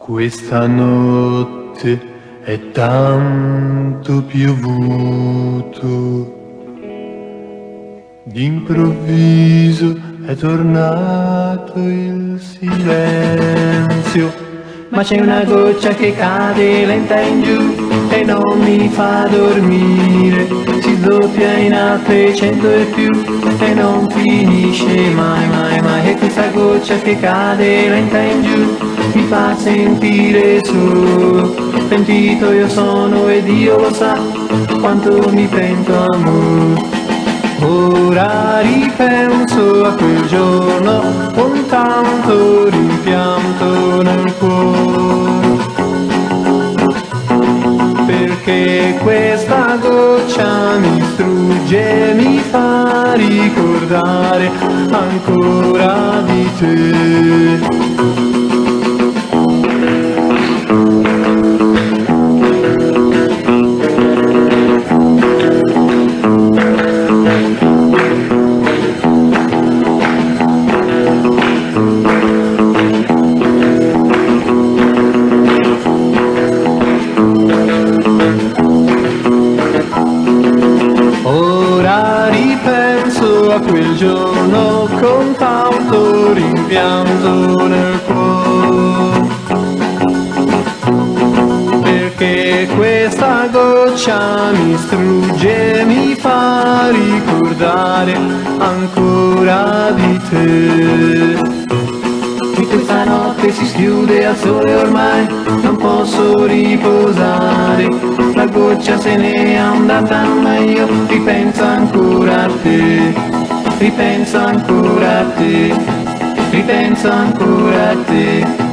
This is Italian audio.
Questa notte è tanto piovuto, d'improvviso è tornato il silenzio, ma c'è una goccia che cade lenta in giù e non mi fa dormire, si doppia in altre 100 e più e non finisce mai, mai, mai. E questa goccia che cade lenta in giù mi fa sentire solo, pentito io sono ed Dio lo sa quanto mi pento, amore. Ora ripenso a quel giorno con tanto rimpianto nel cuore, perché questa goccia mi strugge, mi fa ricordare ancora di te. Ora ripenso a quel giorno con tanto rimpianto nel cuore, perché questa goccia mi strugge, mi fa ricordare ancora di te. E questa notte si schiude al sole ormai, non posso riposare, la goccia se n'è andata ma io ripenso ancora a te, ripenso ancora a te, ripenso ancora a te.